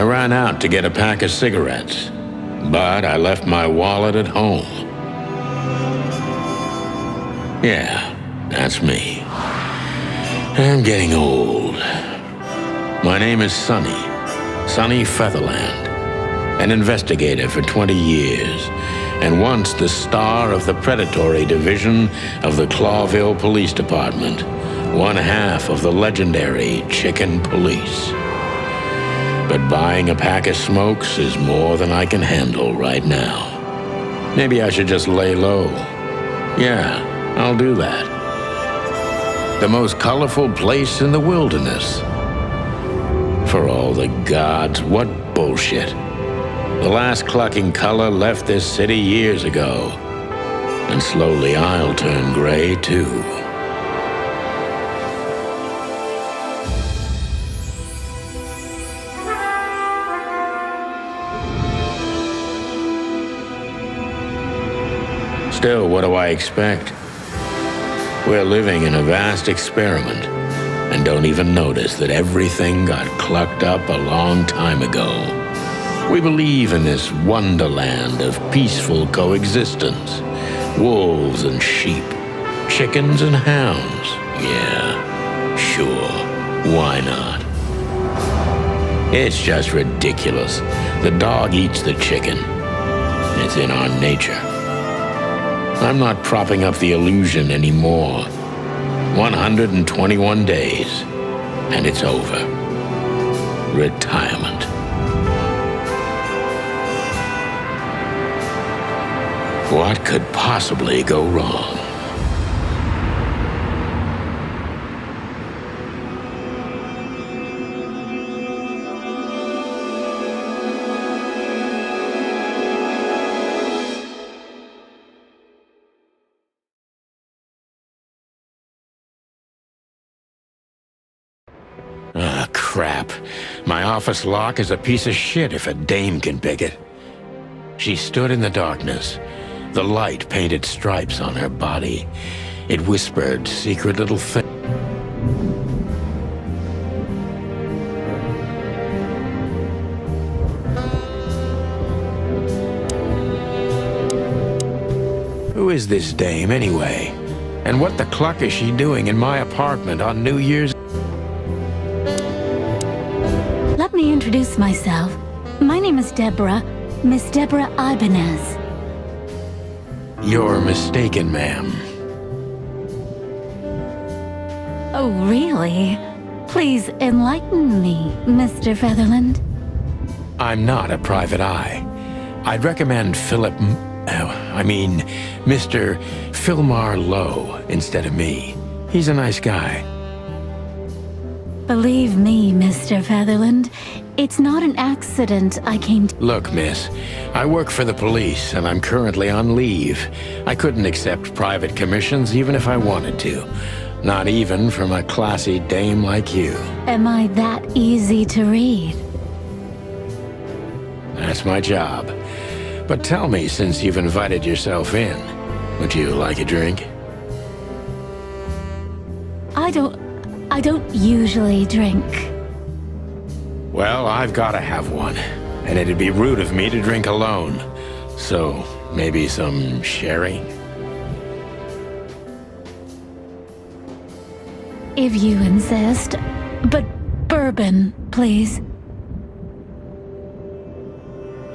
I ran out to get a pack of cigarettes, but I left my wallet at home. Yeah, that's me. I'm getting old. My name is Sonny Featherland, an investigator for 20 years, and once the star of the predatory division of the Clawville Police Department, one half of the legendary Chicken Police. But buying a pack of smokes is more than I can handle right now. Maybe I should just lay low. Yeah, I'll do that. The most colorful place in the wilderness. For all the gods, what bullshit. The last clucking color left this city years ago. And slowly I'll turn gray too. Still, what do I expect? We're living in a vast experiment, and don't even notice that everything got clucked up a long time ago. We believe in this wonderland of peaceful coexistence. Wolves and sheep, chickens and hounds. Yeah, sure, why not? It's just ridiculous. The dog eats the chicken. It's in our nature. I'm not propping up the illusion anymore. 121 days, and it's over. Retirement. What could possibly go wrong? Ah, crap. My office lock is a piece of shit if a dame can pick it. She stood in the darkness. The light painted stripes on her body. It whispered secret little things. Who is this dame, anyway? And what the cluck is she doing in my apartment on New Year's? Let me introduce myself. My name is Deborah, Miss Deborah Ibanez. You're mistaken, ma'am. Oh, really? Please enlighten me, Mr. Featherland. I'm not a private eye. I'd recommend Mr. Philmar Lowe instead of me. He's a nice guy. Believe me, Mr. Featherland, it's not an accident I came to— Look, miss, I work for the police, and I'm currently on leave. I couldn't accept private commissions even if I wanted to. Not even from a classy dame like you. Am I that easy to read? That's my job. But tell me, since you've invited yourself in, would you like a drink? I don't usually drink. Well, I've got to have one, and it'd be rude of me to drink alone. So, maybe some sherry? If you insist. But bourbon, please.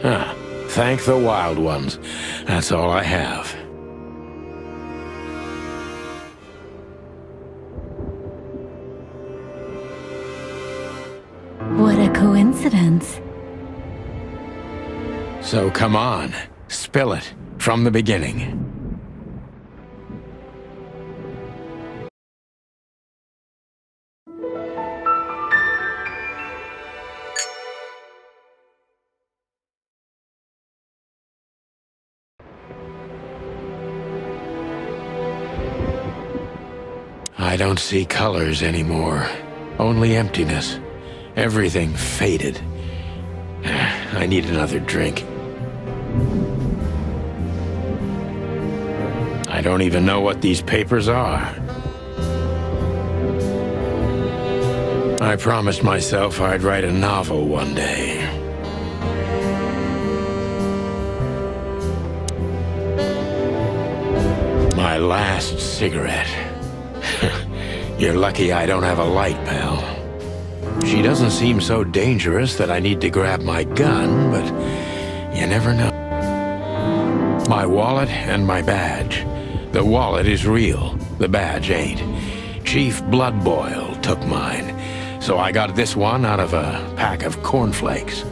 Thank the wild ones. That's all I have. What a coincidence. So come on, spill it from the beginning. I don't see colors anymore, only emptiness. Everything faded. I need another drink. I don't even know what these papers are. I promised myself I'd write a novel one day. My last cigarette. You're lucky I don't have a light, pal. She doesn't seem so dangerous that I need to grab my gun, but you never know. My wallet and my badge. The wallet is real, the badge ain't. Chief Bloodboil took mine, so I got this one out of a pack of cornflakes,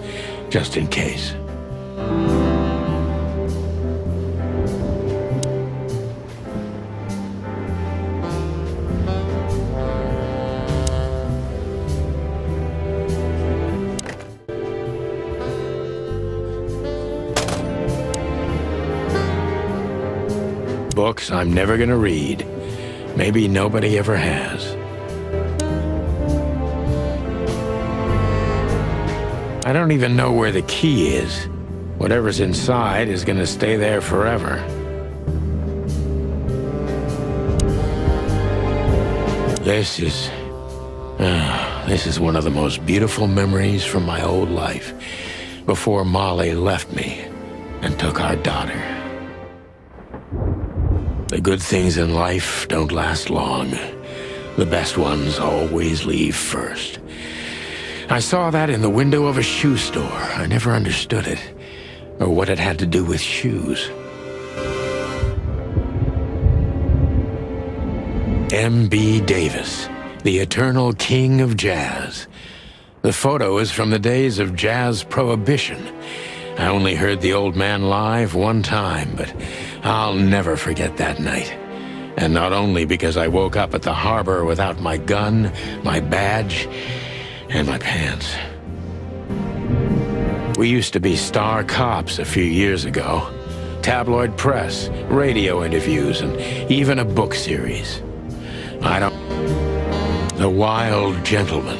just in case. Books I'm never gonna read. Maybe nobody ever has. I don't even know where the key is. Whatever's inside is gonna stay there forever. This is one of the most beautiful memories from my old life, before Molly left me and took our daughter. The good things in life don't last long. The best ones always leave first. I saw that in the window of a shoe store. I never understood it, or what it had to do with shoes. M.B. Davis, the eternal king of jazz. The photo is from the days of jazz prohibition. I only heard the old man live one time, but I'll never forget that night. And not only because I woke up at the harbor without my gun, my badge, and my pants. We used to be star cops a few years ago. Tabloid press, radio interviews, and even a book series. The Wild Gentlemen.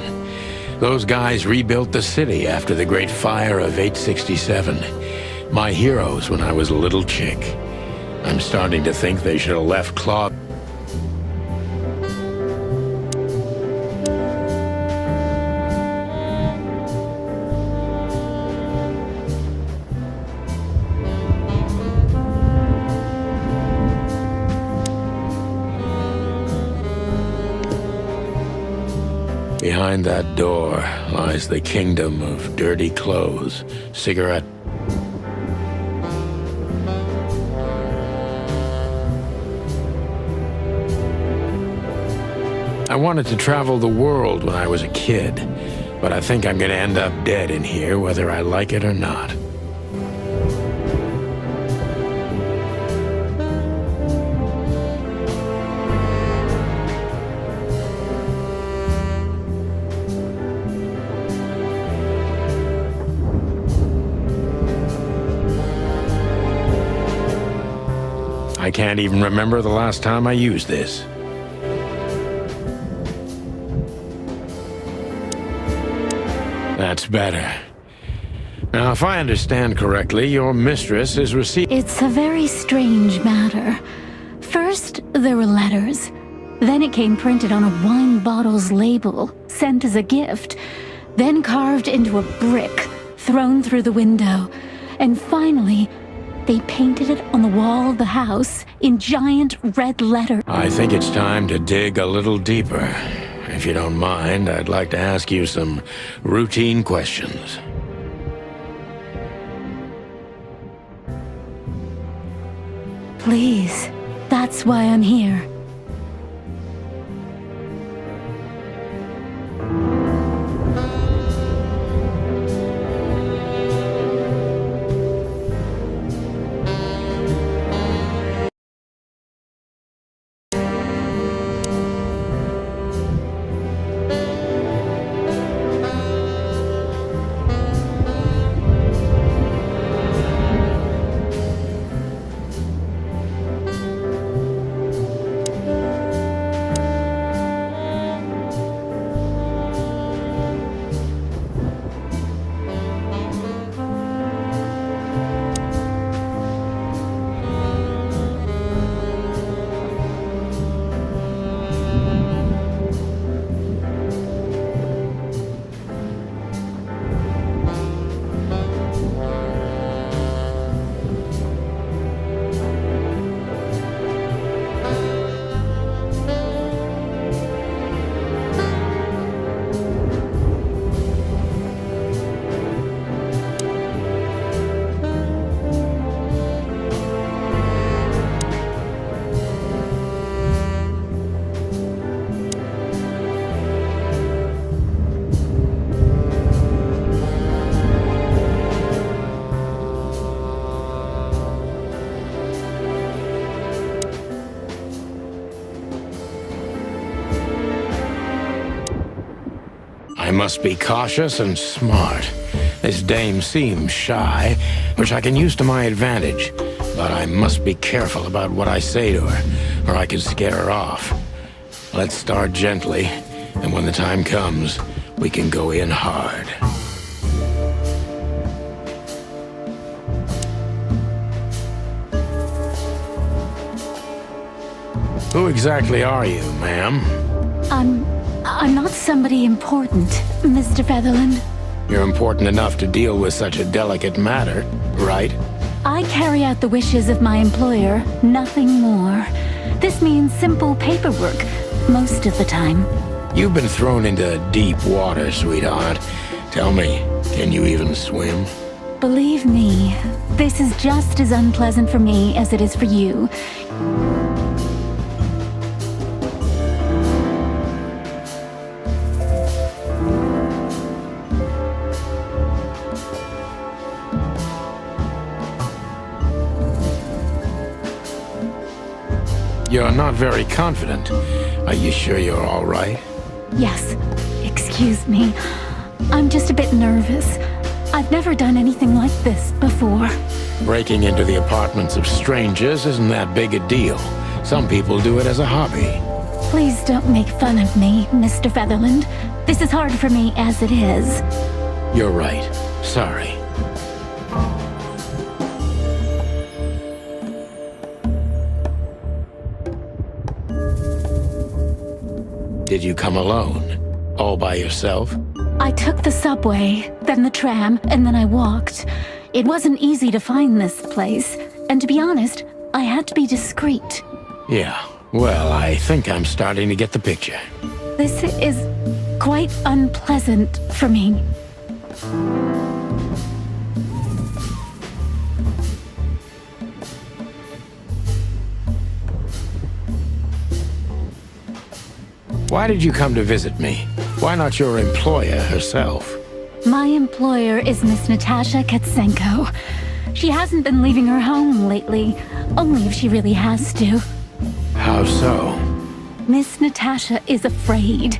Those guys rebuilt the city after the Great Fire of 867. My heroes when I was a little chick. I'm starting to think they should have left Claude. Behind that door lies the kingdom of dirty clothes, cigarette. I wanted to travel the world when I was a kid, but I think I'm gonna end up dead in here whether I like it or not. I can't even remember the last time I used this. That's better. Now, if I understand correctly, your mistress is receiving... It's a very strange matter. First, there were letters. Then it came printed on a wine bottle's label, sent as a gift. Then carved into a brick, thrown through the window. And finally, they painted it on the wall of the house in giant red letters. I think it's time to dig a little deeper. If you don't mind, I'd like to ask you some routine questions. Please, that's why I'm here. I must be cautious and smart. This dame seems shy, which I can use to my advantage. But I must be careful about what I say to her, or I could scare her off. Let's start gently, and when the time comes, we can go in hard. Who exactly are you, ma'am? I'm not somebody important, Mr. Featherland. You're important enough to deal with such a delicate matter, right? I carry out the wishes of my employer, nothing more. This means simple paperwork, most of the time. You've been thrown into deep water, sweetheart. Tell me, can you even swim? Believe me, this is just as unpleasant for me as it is for you. You're not very confident. Are you sure you're all right? Yes, excuse me. I'm just a bit nervous. I've never done anything like this before. Breaking into the apartments of strangers isn't that big a deal. Some people do it as a hobby. Please don't make fun of me, Mr. Featherland. This is hard for me as it is. You're right. Sorry. Did you come alone? All by yourself? I took the subway, then the tram, and then I walked. It wasn't easy to find this place, and to be honest, I had to be discreet. Yeah, well, I think I'm starting to get the picture. This is quite unpleasant for me. Why did you come to visit me? Why not your employer herself? My employer is Miss Natasha Katsenko. She hasn't been leaving her home lately, only if she really has to. How so? Miss Natasha is afraid.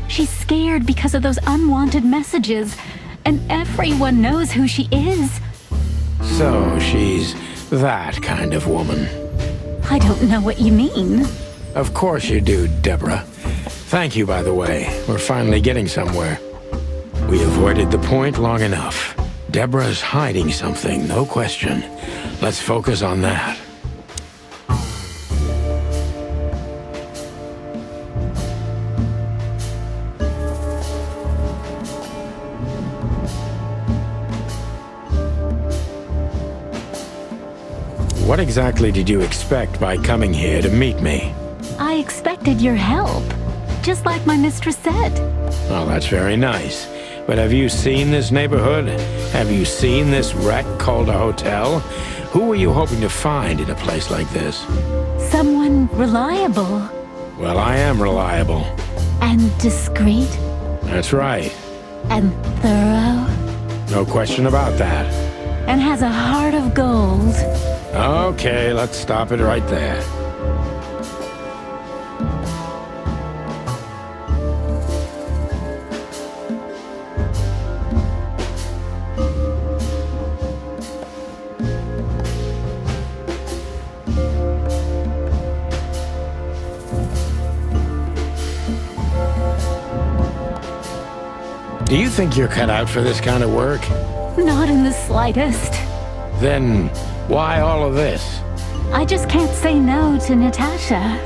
She's scared because of those unwanted messages, and everyone knows who she is. So she's that kind of woman. I don't know what you mean. Of course you do, Deborah. Thank you, by the way. We're finally getting somewhere. We avoided the point long enough. Deborah's hiding something, no question. Let's focus on that. What exactly did you expect by coming here to meet me? I expected your help, just like my mistress said. Oh, that's very nice. But have you seen this neighborhood? Have you seen this wreck called a hotel? Who were you hoping to find in a place like this? Someone reliable. Well, I am reliable. And discreet. That's right. And thorough. No question about that. And has a heart of gold. Okay, let's stop it right there. Do you think you're cut out for this kind of work? Not in the slightest. Then why all of this? I just can't say no to Natasha.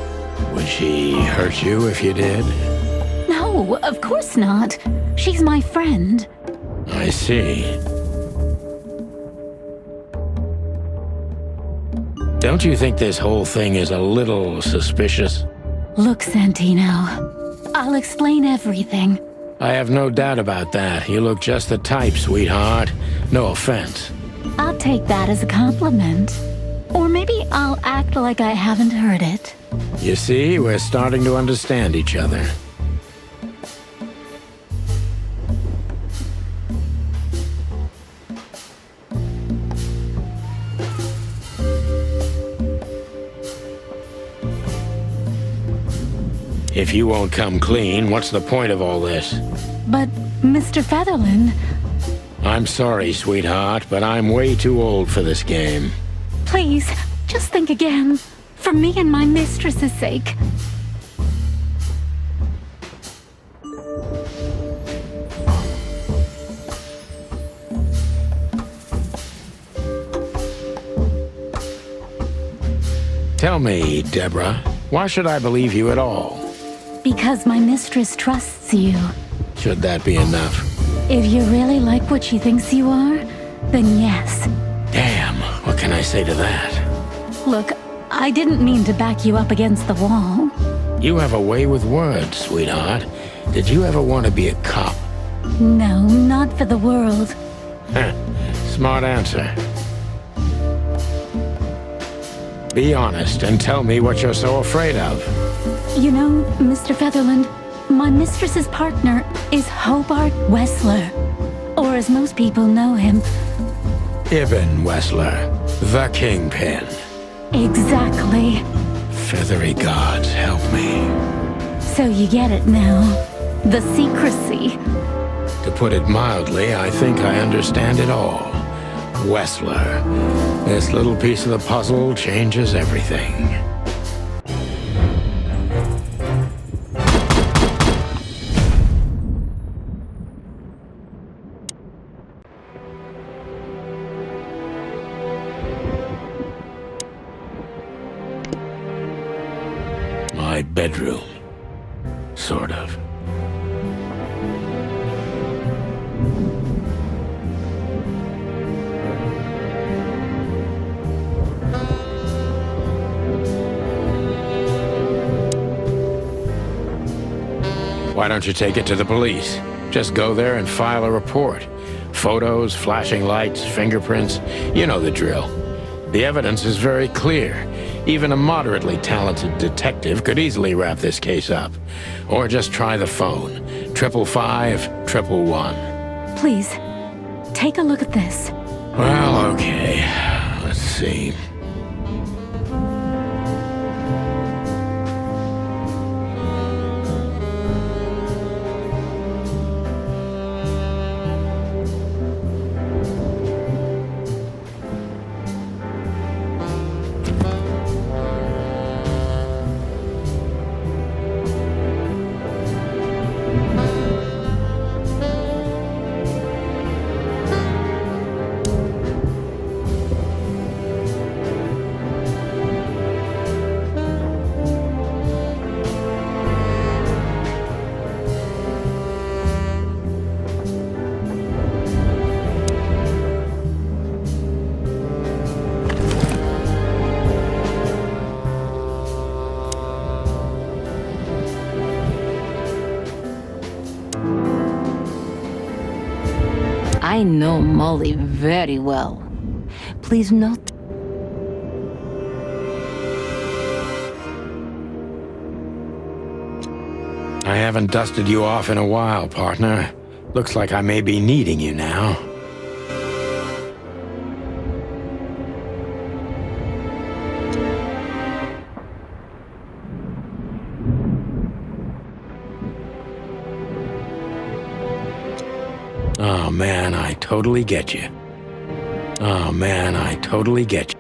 Would she hurt you if you did? No, of course not. She's my friend. I see. Don't you think this whole thing is a little suspicious? Look, Santino, I'll explain everything. I have no doubt about that. You look just the type, sweetheart. No offense. I'll take that as a compliment. Or maybe I'll act like I haven't heard it. You see, we're starting to understand each other. If you won't come clean, what's the point of all this? But, Mr. Featherland... I'm sorry, sweetheart, but I'm way too old for this game. Please, just think again. For me and my mistress's sake. Tell me, Deborah, why should I believe you at all? Because my mistress trusts you. Should that be enough? If you really like what she thinks you are, then yes. Damn, what can I say to that? Look, I didn't mean to back you up against the wall. You have a way with words, sweetheart. Did you ever want to be a cop? No, not for the world. Smart answer. Be honest and tell me what you're so afraid of. You know, Mr. Featherland, my mistress's partner is Hobart Wessler. Or as most people know him... Ibn Wessler, the Kingpin. Exactly. Feathery gods, help me. So you get it now. The secrecy. To put it mildly, I think I understand it all. Wessler. This little piece of the puzzle changes everything. My bedroom. Sort of. Why don't you take it to the police? Just go there and file a report. Photos, flashing lights, fingerprints, you know the drill. The evidence is very clear. Even a moderately talented detective could easily wrap this case up. Or just try the phone. 555-111. Please, take a look at this. Well, okay. Let's see. I know Molly very well. Please note. I haven't dusted you off in a while, partner. Looks like I may be needing you now. Oh man, I totally get you. Oh man, I totally get you.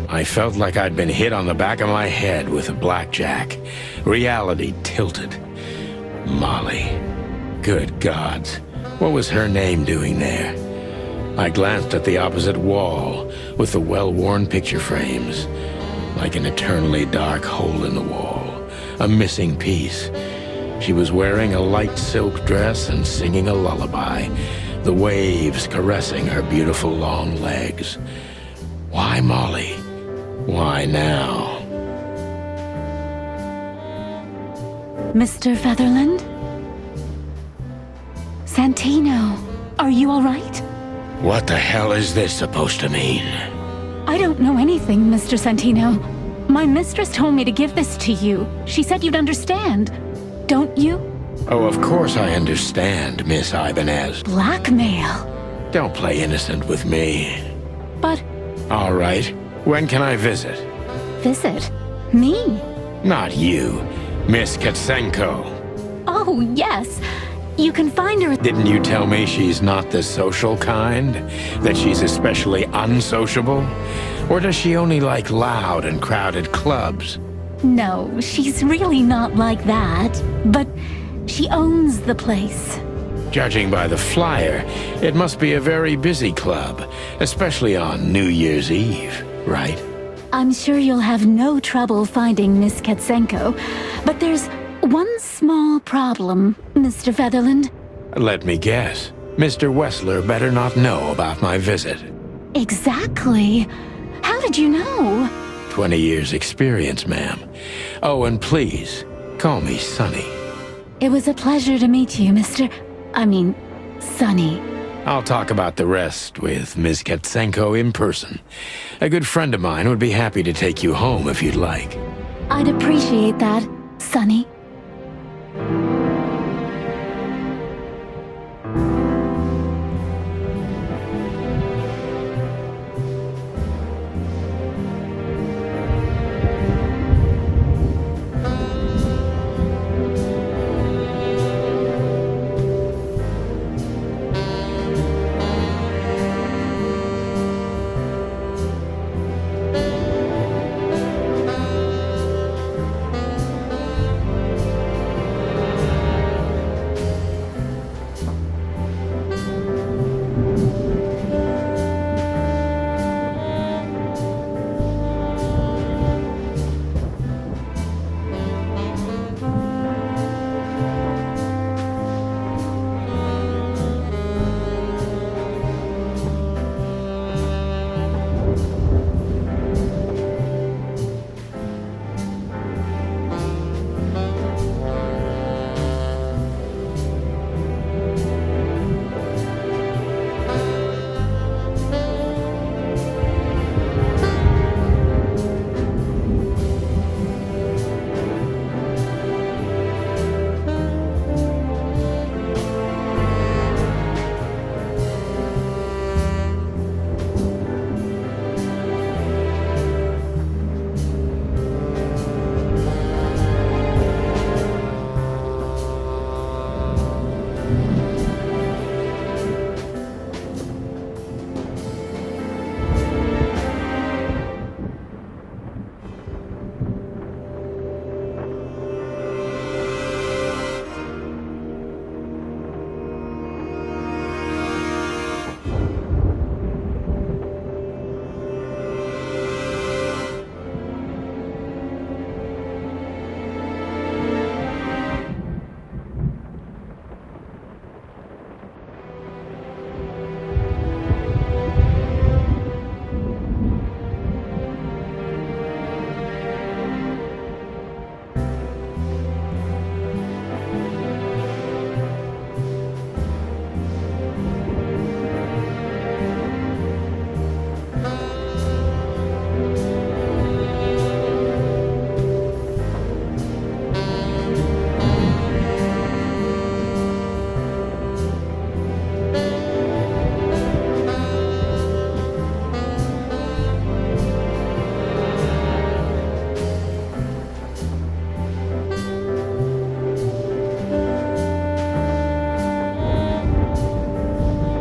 I felt like I'd been hit on the back of my head with a blackjack. Reality tilted. Molly. Good gods. What was her name doing there? I glanced at the opposite wall with the well-worn picture frames. Like an eternally dark hole in the wall. A missing piece. She was wearing a light silk dress and singing a lullaby, the waves caressing her beautiful long legs. Why Molly? Why now? Mr. Featherland? Santino, are you all right? What the hell is this supposed to mean? I don't know anything, Mr. Santino. My mistress told me to give this to you. She said you'd understand. Don't you? Oh, of course I understand, Miss Ibanez. Blackmail? Don't play innocent with me. But... All right. When can I visit? Visit? Me? Not you. Miss Katsenko. Oh, yes. You can find her. Didn't you tell me she's not the social kind? That she's especially unsociable? Or does she only like loud and crowded clubs? No, she's really not like that. But she owns the place. Judging by the flyer, it must be a very busy club, especially on New Year's Eve, right? I'm sure you'll have no trouble finding Miss Katsenko, but there's one small problem, Mr. Featherland. Let me guess. Mr. Wessler better not know about my visit. Exactly. How did you know? 20 years experience, ma'am. Oh, and please, call me Sonny. It was a pleasure to meet you, Sonny. I'll talk about the rest with Ms. Katsenko in person. A good friend of mine would be happy to take you home if you'd like. I'd appreciate that, Sonny.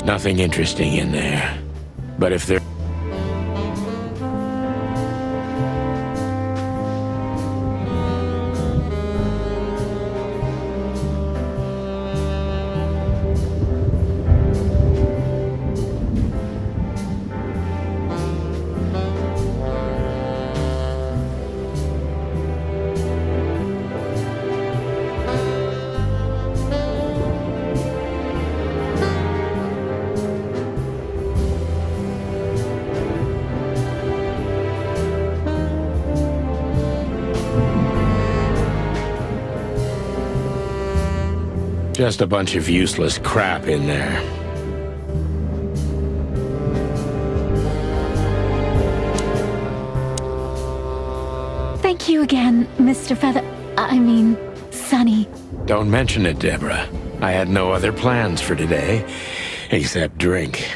Nothing interesting in there. But if there... Just a bunch of useless crap in there. Thank you again, Mr. Sonny. Don't mention it, Deborah. I had no other plans for today, except drink.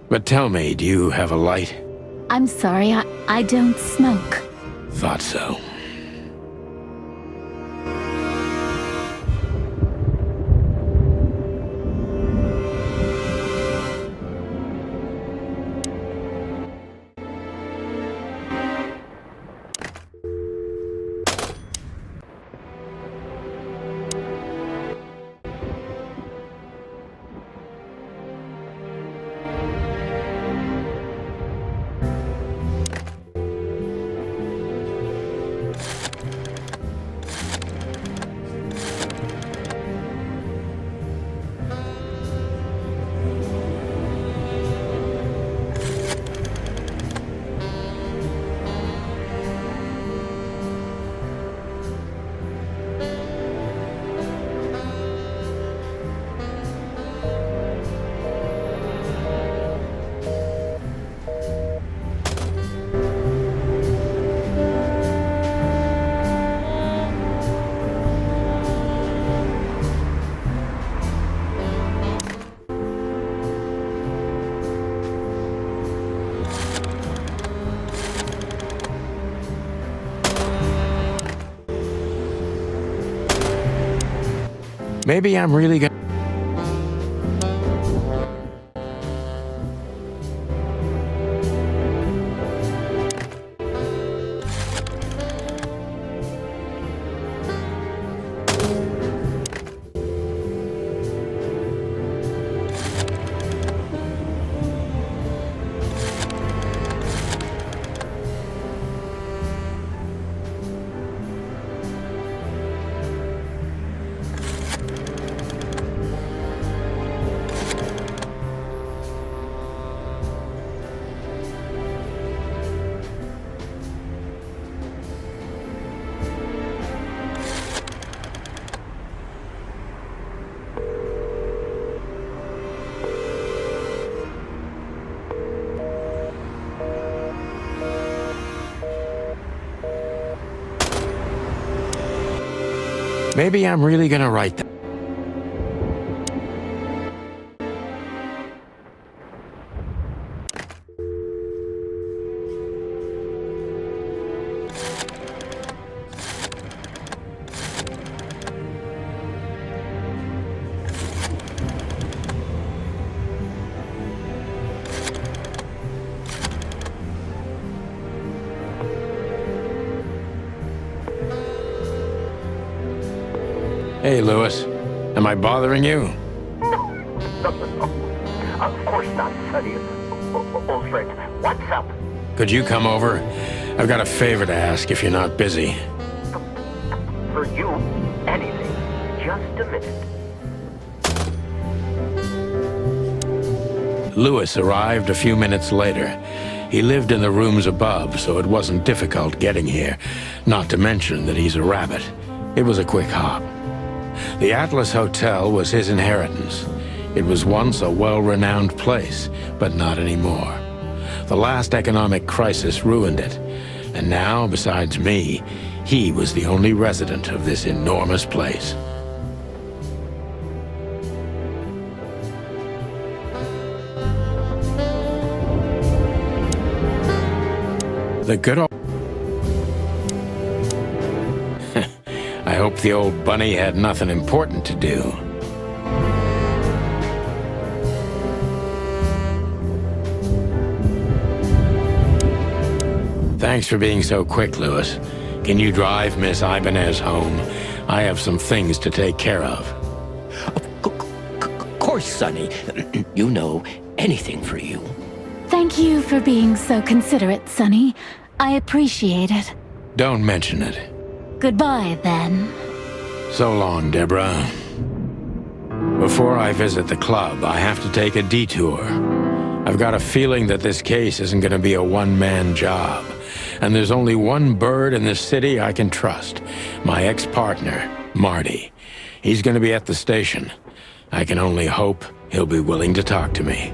But tell me, do you have a light? I'm sorry, I don't smoke. Thought so. Maybe I'm really gonna... Maybe I'm really gonna write that. Hey, Lewis. Am I bothering you? No. Of course not, Sonny. Old friend, what's up? Could you come over? I've got a favor to ask if you're not busy. For you, anything. Just a minute. Lewis arrived a few minutes later. He lived in the rooms above, so it wasn't difficult getting here. Not to mention that he's a rabbit. It was a quick hop. The Atlas Hotel was his inheritance. It was once a well-renowned place, but not anymore. The last economic crisis ruined it, and now, besides me, he was the only resident of this enormous place. The good old... I hope the old bunny had nothing important to do. Thanks for being so quick, Lewis. Can you drive Miss Ibanez home? I have some things to take care of. Of course, Sonny. You know, anything for you. Thank you for being so considerate, Sonny. I appreciate it. Don't mention it. Goodbye, then. So long, Deborah. Before I visit the club, I have to take a detour. I've got a feeling that this case isn't going to be a one-man job. And there's only one bird in this city I can trust. My ex-partner, Marty. He's going to be at the station. I can only hope he'll be willing to talk to me.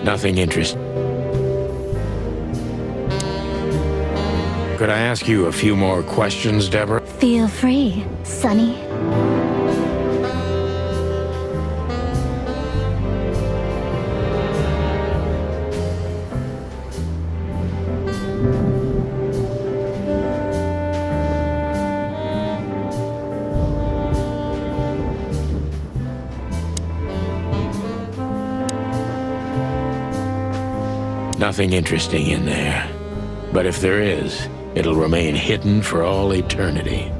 Nothing interesting. Could I ask you a few more questions, Deborah? Feel free, Sonny. Nothing interesting in there. But if there is, it'll remain hidden for all eternity.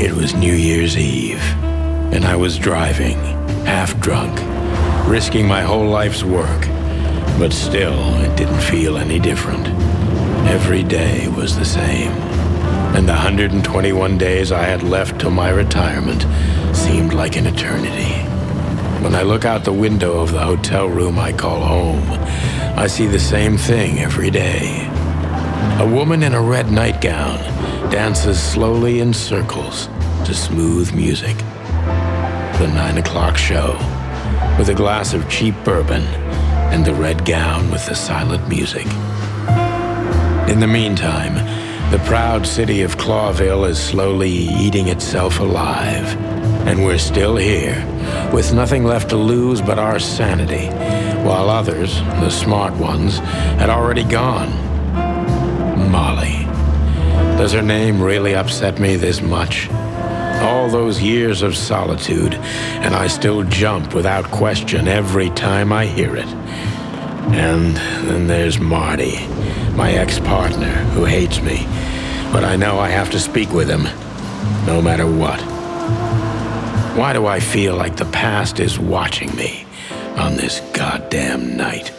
It was New Year's Eve, and I was driving, half drunk, risking my whole life's work. But still, it didn't feel any different. Every day was the same. And the 121 days I had left till my retirement seemed like an eternity. When I look out the window of the hotel room I call home, I see the same thing every day. A woman in a red nightgown dances slowly in circles to smooth music. The 9 o'clock show, with a glass of cheap bourbon and the red gown with the silent music. In the meantime, the proud city of Clawville is slowly eating itself alive. And we're still here, with nothing left to lose but our sanity, while others, the smart ones, had already gone. Molly. Does her name really upset me this much? All those years of solitude, and I still jump without question every time I hear it. And then there's Marty, my ex-partner, who hates me. But I know I have to speak with him, no matter what. Why do I feel like the past is watching me on this goddamn night?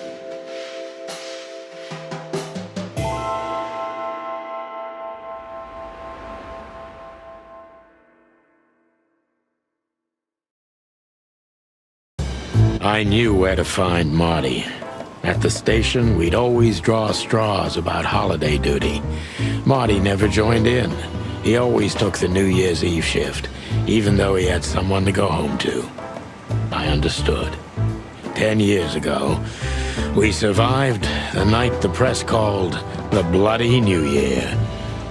I knew where to find Marty. At the station, we'd always draw straws about holiday duty. Marty never joined in. He always took the New Year's Eve shift, even though he had someone to go home to. I understood. 10 years ago, we survived the night the press called the Bloody New Year.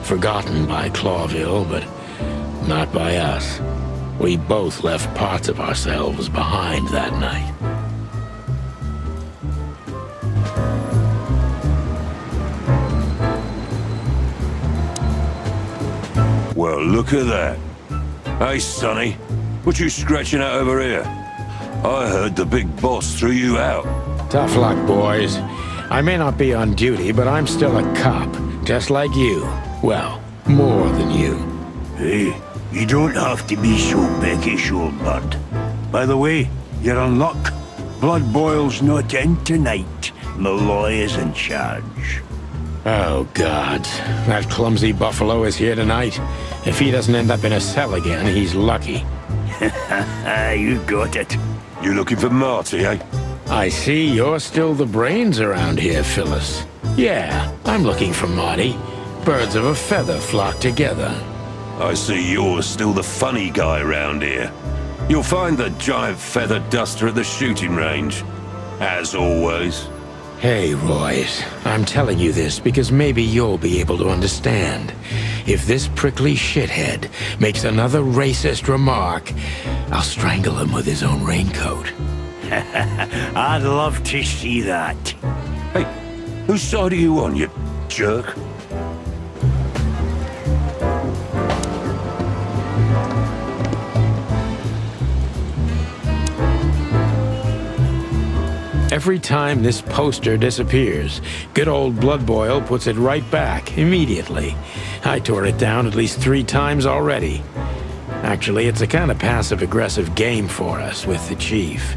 Forgotten by Clawville, but not by us. We both left parts of ourselves behind that night. Well, look at that. Hey, Sonny, what you scratching at over here? I heard the big boss threw you out. Tough luck, boys. I may not be on duty, but I'm still a cop, just like you. Well, more than you. Hey, you don't have to be so peckish, old bird. By the way, you're in luck. Blood Boil's not in tonight. Malloy is in charge. Oh, God. That clumsy buffalo is here tonight. If he doesn't end up in a cell again, he's lucky. You got it. You looking for Marty, eh? I see you're still the brains around here, Phyllis. Yeah, I'm looking for Marty. Birds of a feather flock together. I see you're still the funny guy around here. You'll find the giant feather duster at the shooting range. As always. Hey, Royce, I'm telling you this because maybe you'll be able to understand. If this prickly shithead makes another racist remark, I'll strangle him with his own raincoat. I'd love to see that. Hey, whose side are you on, you jerk? Every time this poster disappears, good old Blood Boil puts it right back, immediately. I tore it down at least 3 times already. Actually, it's a kind of passive-aggressive game for us with the chief.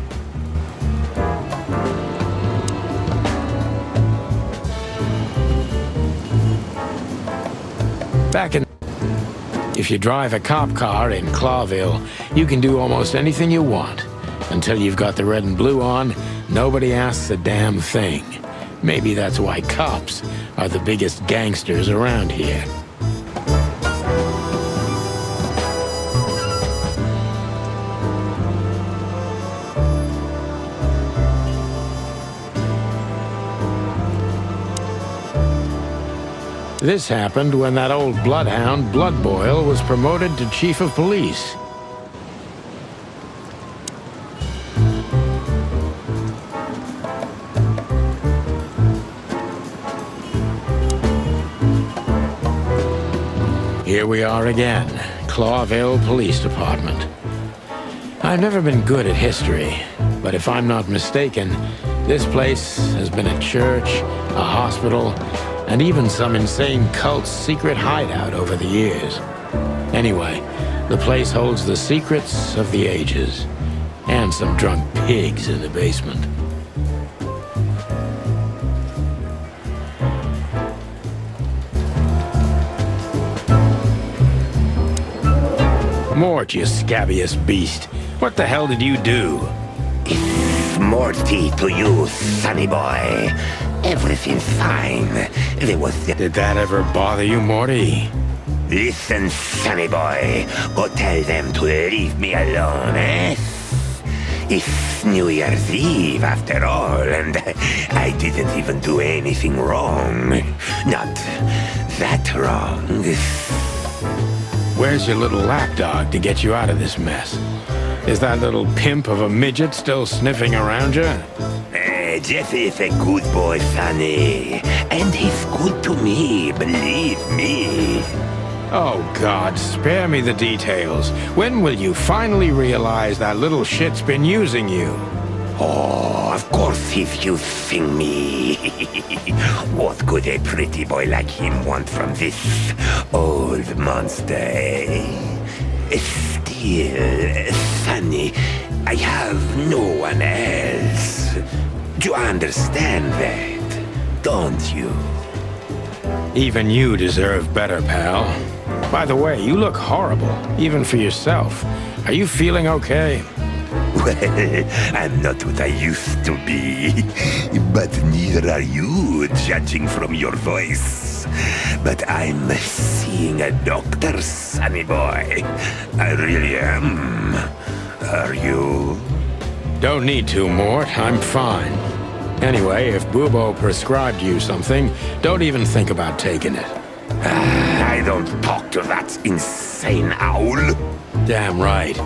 If you drive a cop car in Clawville, you can do almost anything you want. Until you've got the red and blue on, nobody asks a damn thing. Maybe that's why cops are the biggest gangsters around here. This happened when that old bloodhound, Blood Boil, was promoted to chief of police. Here we are again, Clawville Police Department. I've never been good at history, but if I'm not mistaken, this place has been a church, a hospital, and even some insane cult's secret hideout over the years. Anyway, The place holds the secrets of the ages. And some drunk pigs in the basement. Mort, you scabbiest beast. What the hell did you do? It's Morty to you, sonny boy. Everything's fine. There was the... Did that ever bother you, Morty? Listen, sonny boy. Go tell them to leave me alone, eh? It's New Year's Eve, after all, and I didn't even do anything wrong. Not that wrong. Where's your little lapdog to get you out of this mess? Is that little pimp of a midget still sniffing around you? Jeff is a good boy, sonny. And he's good to me, believe me. Oh, God, spare me the details. When will you finally realize that little shit's been using you? Oh, of course he's using me. What could a pretty boy like him want from this old monster, eh? Still, Sonny, I have no one else. You understand that, don't you? Even you deserve better, pal. By the way, you look horrible, even for yourself. Are you feeling okay? Well, I'm not what I used to be, but neither are you, judging from your voice. But I'm seeing a doctor, sonny boy. I really am. Are you? Don't need to, Mort. I'm fine. Anyway, if Bubo prescribed you something, don't even think about taking it. I don't talk to that insane owl. Damn right.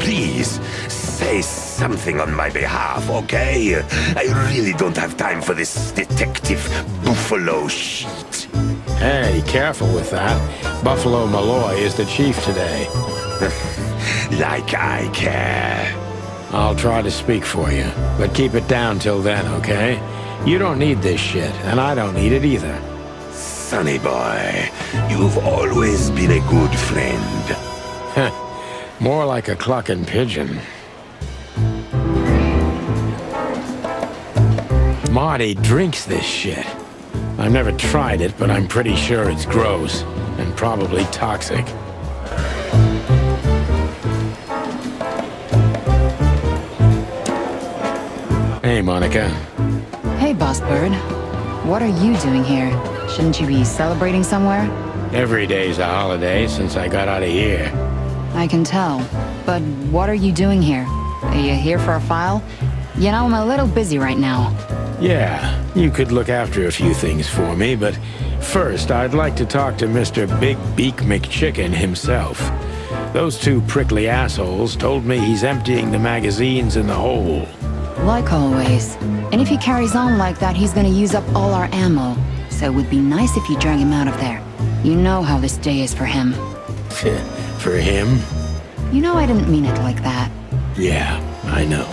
Please, say something on my behalf, okay? I really don't have time for this detective buffalo shit. Hey, careful with that. Buffalo Malloy is the chief today. Like I care. I'll try to speak for you, but keep it down till then, okay? You don't need this shit, and I don't need it either. Sonny boy, you've always been a good friend. More like a clucking pigeon. Marty drinks this shit. I've never tried it, but I'm pretty sure it's gross and probably toxic. Hey, Monica. Hey, Boss Bird. What are you doing here? Shouldn't you be celebrating somewhere? Every day's a holiday since I got out of here. I can tell. But what are you doing here? Are you here for a file? You know, I'm a little busy right now. Yeah, you could look after a few things for me, but first I'd like to talk to Mr. Big Beak McChicken himself. Those two prickly assholes told me he's emptying the magazines in the hole. Like always. And if he carries on like that, he's gonna use up all our ammo. So it would be nice if you drag him out of there. You know how this day is for him. For him? You know I didn't mean it like that. Yeah, I know.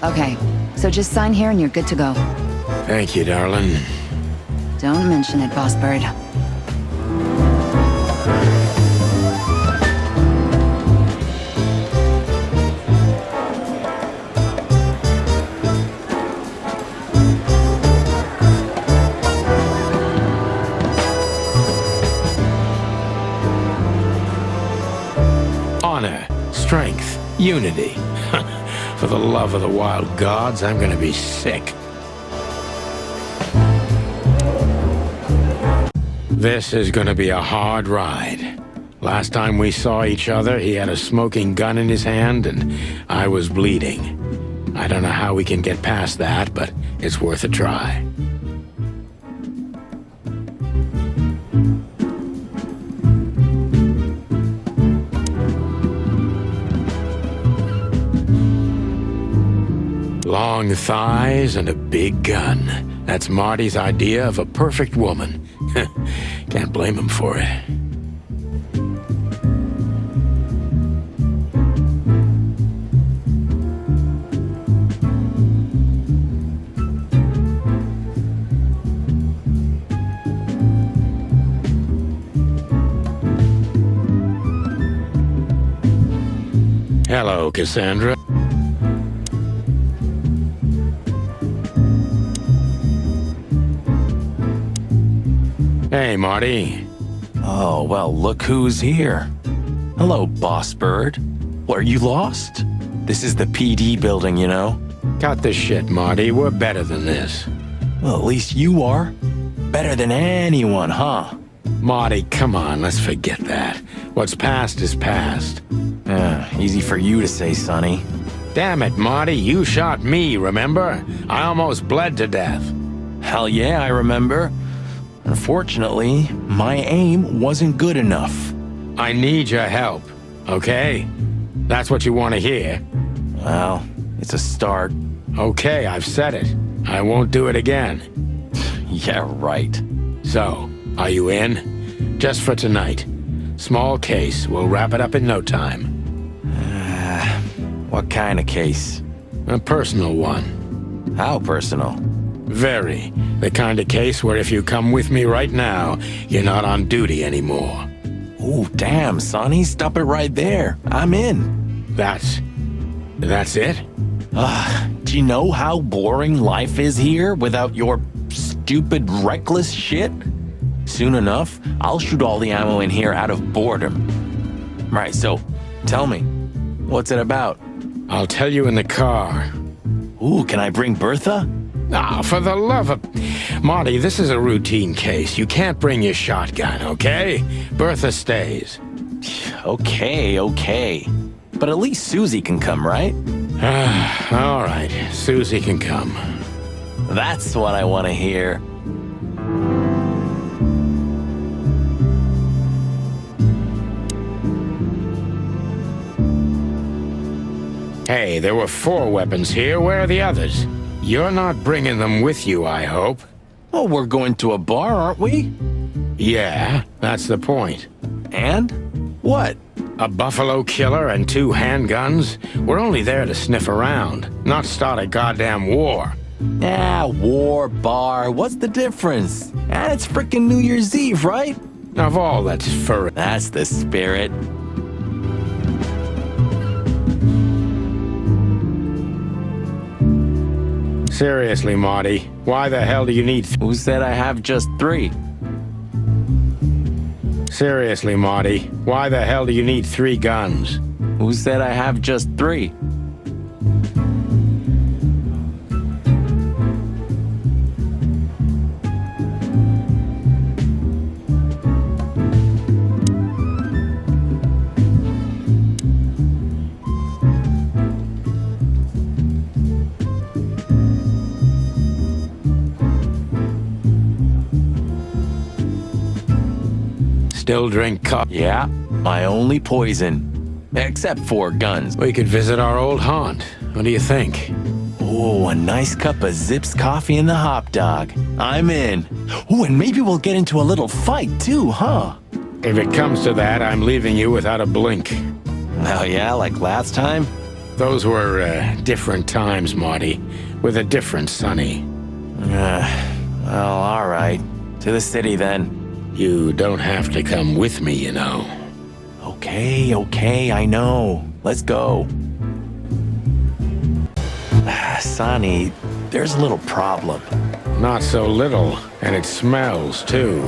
Okay, so just sign here and you're good to go. Thank you, darling. Don't mention it, Boss Bird. Honor, strength, unity. For the love of the wild gods, I'm gonna be sick. This is gonna be a hard ride. Last time we saw each other, he had a smoking gun in his hand, and I was bleeding. I don't know how we can get past that, but it's worth a try. Long thighs and a big gun. That's Marty's idea of a perfect woman. Can't blame him for it. Hello, Cassandra. Hey, Marty. Oh, well, look who's here. Hello, Boss Bird. What, are you lost? This is the PD building, you know? Cut the shit, Marty. We're better than this. Well, at least you are. Better than anyone, huh? Marty, come on, let's forget that. What's past is past. Easy for you to say, Sonny. Damn it, Marty, you shot me, remember? I almost bled to death. Hell yeah, I remember. Unfortunately, my aim wasn't good enough. I need your help, okay? That's what you want to hear. Well, it's a start. Okay, I've said it. I won't do it again. Yeah, right. So, are you in? Just for tonight. Small case. We'll wrap it up in no time. What kind of case? A personal one. How personal? Very. The kind of case where if you come with me right now, you're not on duty anymore. Oh, damn, Sonny. Stop it right there. I'm in. That's it? Do you know how boring life is here without your stupid, reckless shit? Soon enough, I'll shoot all the ammo in here out of boredom. Right, so, tell me, what's it about? I'll tell you in the car. Ooh, can I bring Bertha? Ah, for the love of... Marty, this is a routine case. You can't bring your shotgun, okay? Bertha stays. Okay. But at least Susie can come, right? All right, Susie can come. That's what I want to hear. Hey, there were 4 weapons here. Where are the others? You're not bringing them with you, I hope. Oh, we're going to a bar, aren't we? Yeah, that's the point. And? What? A buffalo killer and 2 handguns? We're only there to sniff around, not start a goddamn war. War, bar, what's the difference? And it's frickin' New Year's Eve, right? Of all that's fur... That's the spirit. Seriously, Marty, why the hell do you need... Who said I have just 3? Seriously, Marty, why the hell do you need 3 guns? Who said I have just 3? Still drink coffee? Yeah, my only poison. Except for guns. We could visit our old haunt. What do you think? Oh, a nice cup of Zips coffee and the hot dog. I'm in. Oh, and maybe we'll get into a little fight too, huh? If it comes to that, I'm leaving you without a blink. Oh yeah, like last time? Those were, different times, Marty. With a different Sonny. Well, all right. To the city then. You don't have to come with me, you know. Okay, I know. Let's go. Sonny, there's a little problem. Not so little, and it smells, too.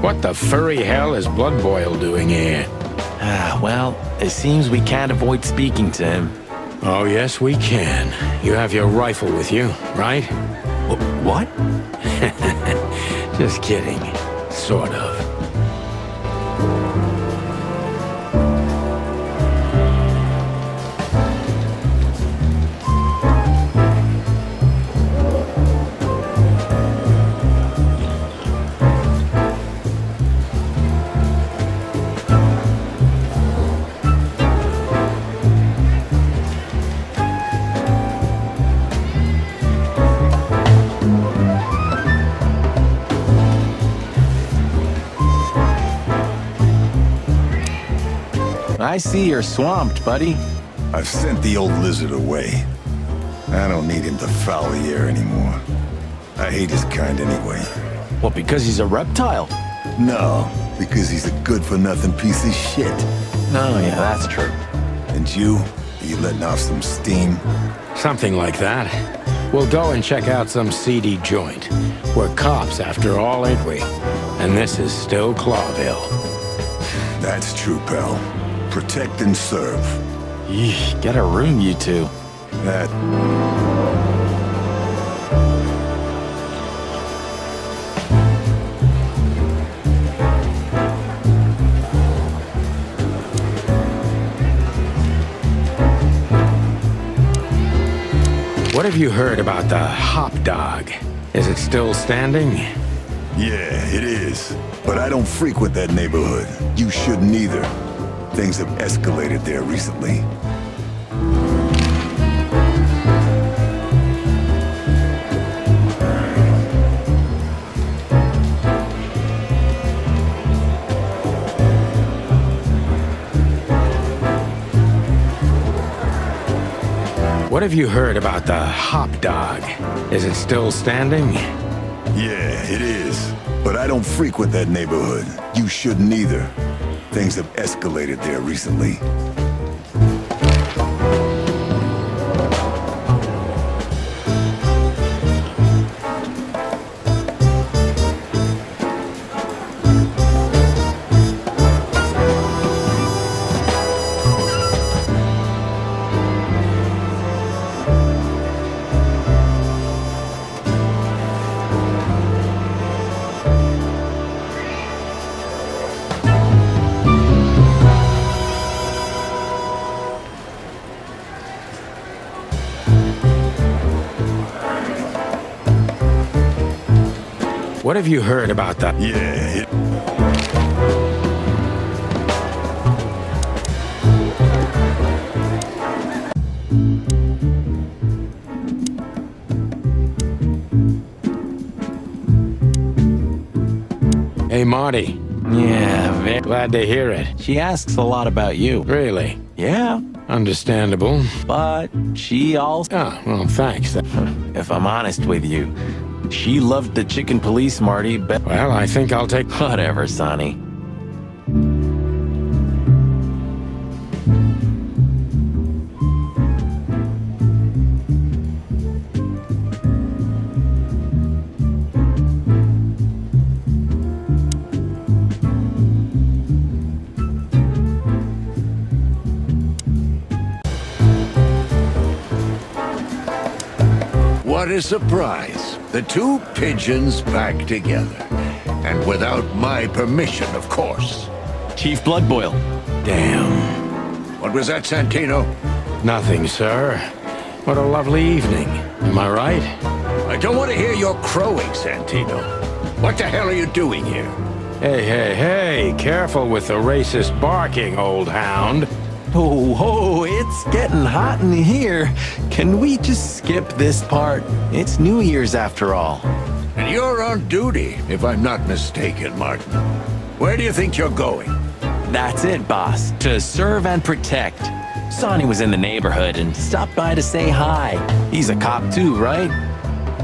What the furry hell is Blood Boil doing here? Well, it seems we can't avoid speaking to him. Oh, yes, we can. You have your rifle with you, right? What? Just kidding. Sort of. I see you're swamped, buddy. I've sent the old lizard away. I don't need him to foul the air anymore. I hate his kind anyway. Well, because he's a reptile. No, because he's a good-for-nothing piece of shit. Oh, yeah, that's true. And you, You letting off some steam? Something like that. We'll go and check out some seedy joint. We're cops after all, ain't we? And this is still Clawville. That's true, pal. Protect and serve. Yeesh, get a room, you two. That... What have you heard about the hop dog? Is it still standing? Yeah, it is. But I don't frequent that neighborhood. You shouldn't either. Things have escalated there recently. What have you heard about the hop dog? Is it still standing? Yeah, it is. But I don't frequent that neighborhood. You shouldn't either. Things have escalated there recently. What have you heard about the... Yeah, it... Hey, Marty. Yeah, very Glad to hear it. She asks a lot about you. Really? Yeah, Understandable. but she also... Oh, well, thanks. If I'm honest with you, she loved the chicken police, Marty, but... Well, I think I'll take... Whatever, Sonny. What a surprise. The two pigeons back together. And without my permission, of course. Chief Bloodboil. Damn. What was that, Santino? Nothing, sir. What a lovely evening. Am I right? I don't want to hear your crowing, Santino. What the hell are you doing here? Hey, hey, hey. Careful with the racist barking, old hound. Oh, it's getting hot in here. Can we just skip this part? It's New Year's after all. And you're on duty, if I'm not mistaken, Martin. Where do you think you're going? That's it, boss. To serve and protect. Sonny was in the neighborhood and stopped by to say hi. He's a cop too, right?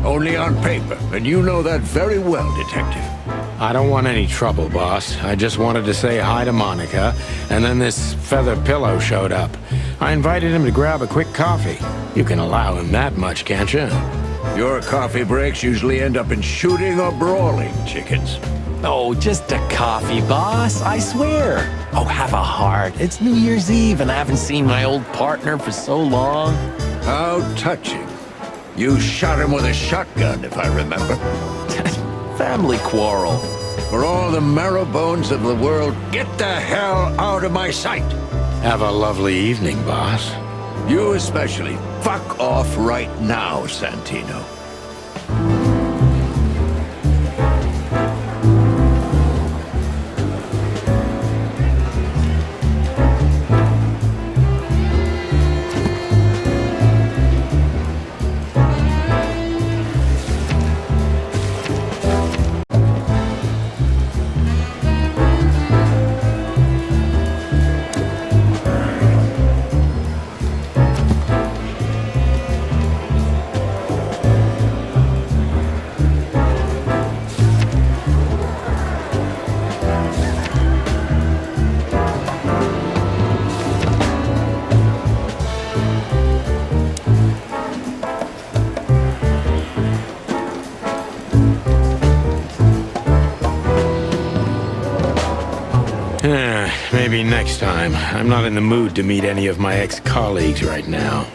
Only on paper, and you know that very well, Detective. I don't want any trouble, boss. I just wanted to say hi to Monica, and then this feather pillow showed up. I invited him to grab a quick coffee. You can allow him that much, can't you? Your coffee breaks usually end up in shooting or brawling, chickens. Oh, just a coffee, boss. I swear. Oh, have a heart. It's New Year's Eve, and I haven't seen my old partner for so long. How touching. You shot him with a shotgun, if I remember. Family quarrel. For all the marrow bones of the world, get the hell out of my sight. Have a lovely evening, boss. You especially. Fuck off right now, Santino. next time. I'm not in the mood to meet any of my ex-colleagues right now.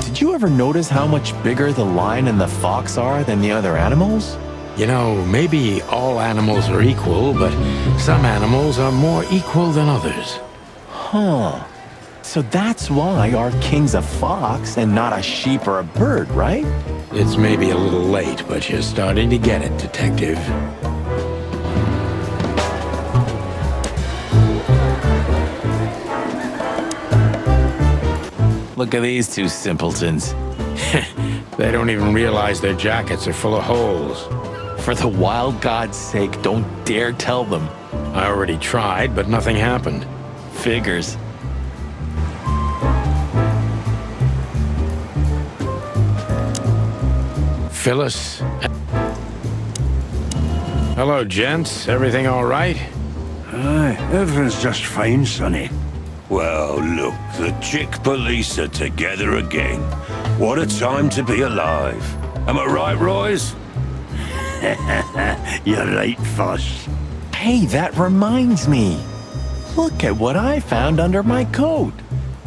Did you ever notice how much bigger the lion and the fox are than the other animals? You know, maybe all animals are equal, but some animals are more equal than others. Huh. So that's why our king's a fox and not a sheep or a bird, right? It's maybe a little late, but you're starting to get it, Detective. Look at these two simpletons. They don't even realize their jackets are full of holes. For the wild God's sake, don't dare tell them. I already tried, but nothing happened. Figures. Phyllis? Hello, gents. Everything all right? Aye, everything's just fine, Sonny. Well, look, the chick police are together again. What a time to be alive. Am I right, Royce? You're right, Fuss. Hey, that reminds me. Look at what I found under my coat.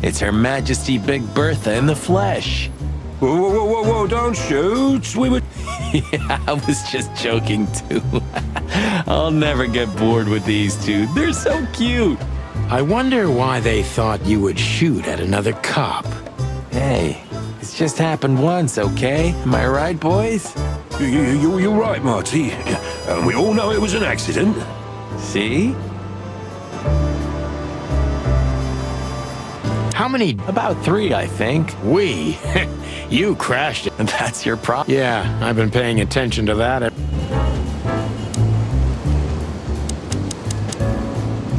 It's Her Majesty Big Bertha in the flesh. Whoa, whoa, whoa, whoa, whoa, don't shoot. We were... Yeah, I was just joking too. I'll never get bored with these two. They're so cute. I wonder why they thought you would shoot at another cop. Hey, it's just happened once, okay? Am I right, boys? You're right, Marty. We all know it was an accident. See? How many? About 3, I think. We? You crashed it. And that's your problem? Yeah, I've been paying attention to that.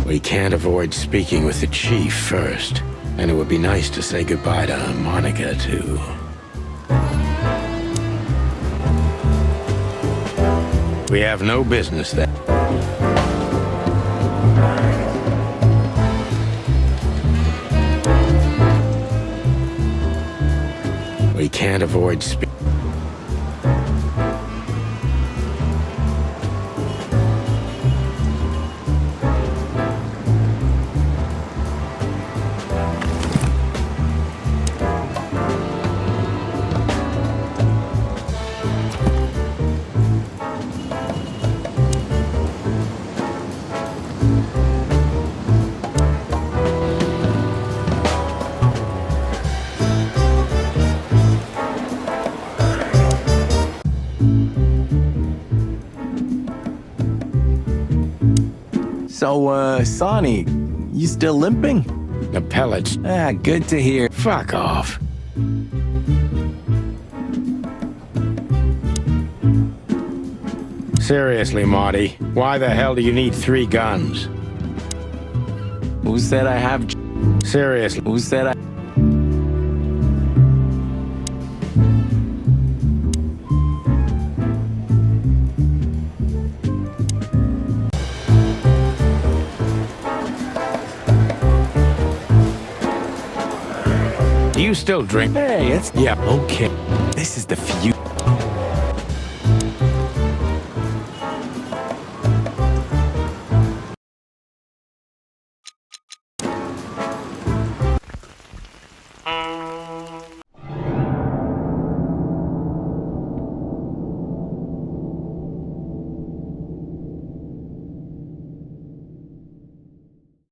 We can't avoid speaking with the chief first. And it would be nice to say goodbye to Monica, too. We have no business there. We can't avoid speaking. So, Sonny, you still limping? The pellets. Ah, good to hear. Fuck off. Seriously, Marty, why the hell do you need 3 guns? Who said I have... Seriously. Who said I... Do you still drink? Hey, it's... Yeah. Okay. This is the few...